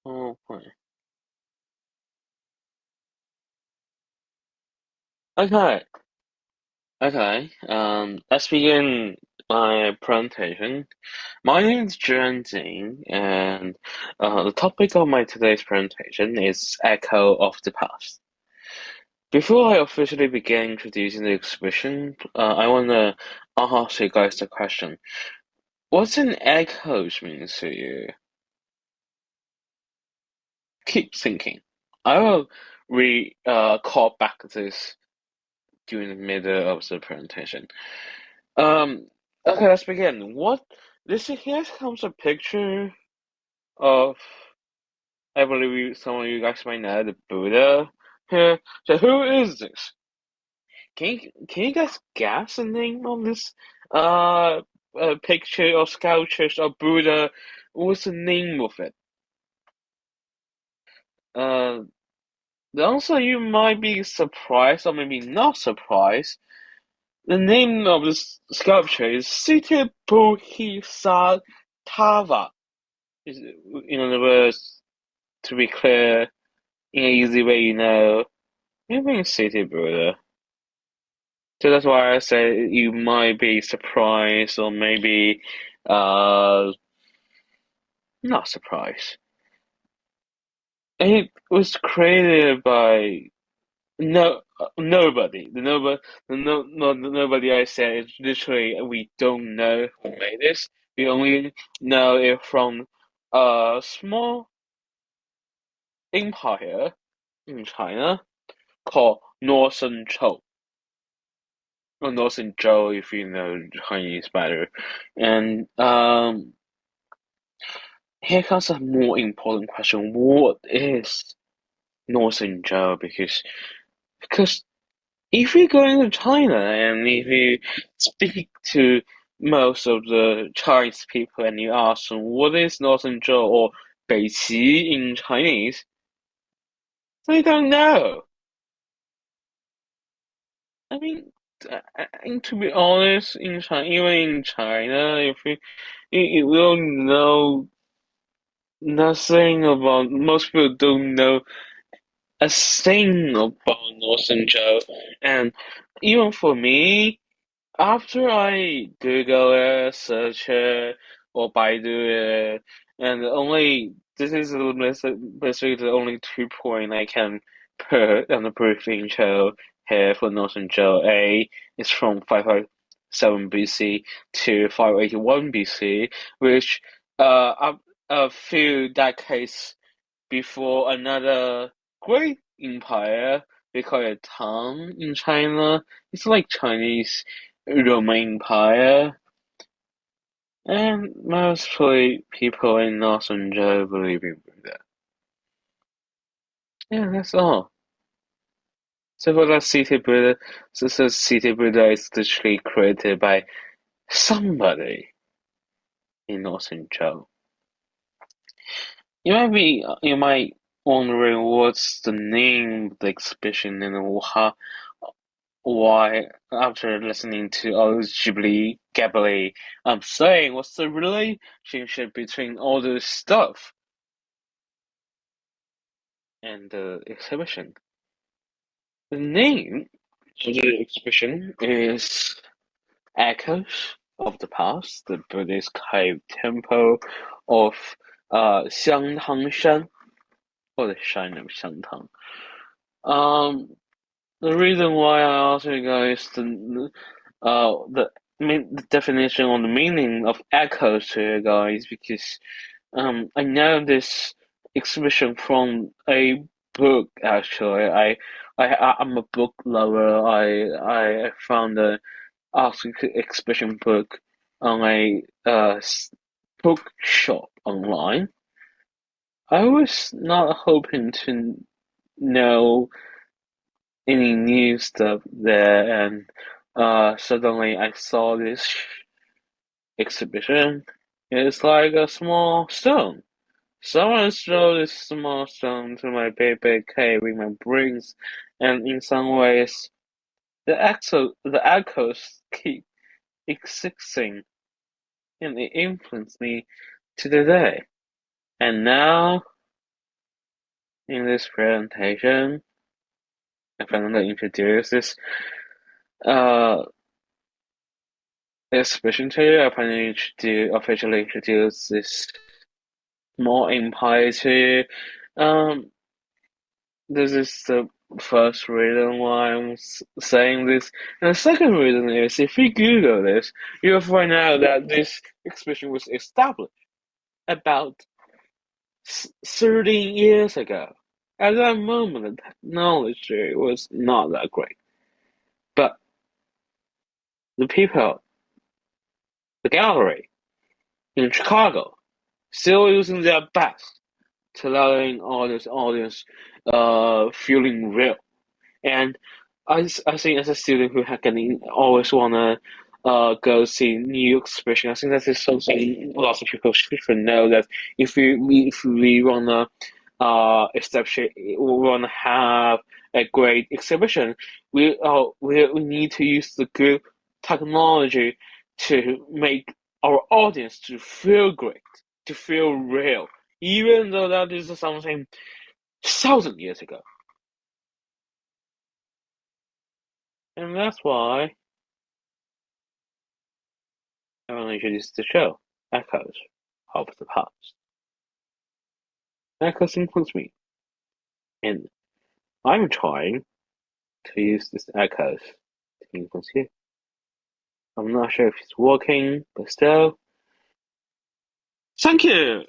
Oh, fine. Okay, okay. Let's begin my presentation. My name is ZhiRan Jin, and the topic of my today's presentation is Echo of the Past. Before I officially begin introducing the exhibition, I want to ask you guys the question. What's an echo mean to you? Keep thinking. I will call back this during the middle of the presentation. Um, okay, let's begin. Here comes a picture of, I believe some of you guys might know, the Buddha here. So who is this? Can you guys guess the name of this uh, picture or sculptures of Buddha? What's the name of it? Uh, the answer you might be surprised or maybe not surprised. The name of this sculpture is Sita Bodhisattva. In other words, to be clear, in an easy way, it means City Builder. So that's why I say you might be surprised or maybe uh not surprised. It was created by nobody. The nobody I said is literally we don't know who made this. We only know it from a small empire in China called Northern Zhou, or Northern Zhou if you know Chinese better. And here comes a more important question: what is Northern Zhou? Because if you go into China and if you speak to most of the Chinese people and you ask them what is Northern Zhou or Beiqi in Chinese, they don't know. I mean, to be honest, even in China, if you will know nothing about, most people don't know a thing about Northern Zhou, and even for me, after I Google it, search it, or Baidu it, and only this is basically the only 2 point I can put on the brief intro here for Northern Zhou. A is from 557 BC to 581 BC, which a few decades before another great empire, we call it Tang in China. It's like Chinese Roman Empire, and mostly people in Northern Zhou believe in Buddha. Yeah, that's all. So for that city Buddha, this city Buddha is literally created by somebody in Northern Zhou. You might wondering what's the name of the exhibition and why after listening to all this gabbly I'm saying what's the relationship between all this stuff and the exhibition. The name of the exhibition is Echoes of the Past, the Buddhist cave temple of Xiangtangshan, or the Shrine of Xiangtang. Um, the reason why I asked you guys the definition or the meaning of echoes to you guys because I know this exhibition from a book actually. I'm a book lover. I found the art exhibition book on a bookshop online. I was not hoping to know any new stuff there, and suddenly I saw this exhibition. It's like a small stone. Someone threw this small stone to my baby cave in my brains, and in some ways, the echoes keep existing, and it influenced me to the day. And now In this presentation, I'm going to introduce uh, this expression to you. I'm going to officially introduce this small empire to you. Um, this is the first reason why I'm saying this. And the second reason is if you Google this, you'll find out that this expression was established about 13 years ago. At that moment, the technology was not that great. But the people, the gallery in Chicago, still using their best to letting all this audience feeling real. And I think as a student who can always wanna go see new expression, I think that is something lots of people should know that if we wanna establish we wanna have a great exhibition, we need to use the good technology to make our audience to feel great, to feel real, even though that is something 1,000 years ago. And that's why I want to introduce the show, Echoes of the Past. Echoes includes me, and I'm trying to use this echoes to influence you. I'm not sure if it's working, but still, thank you!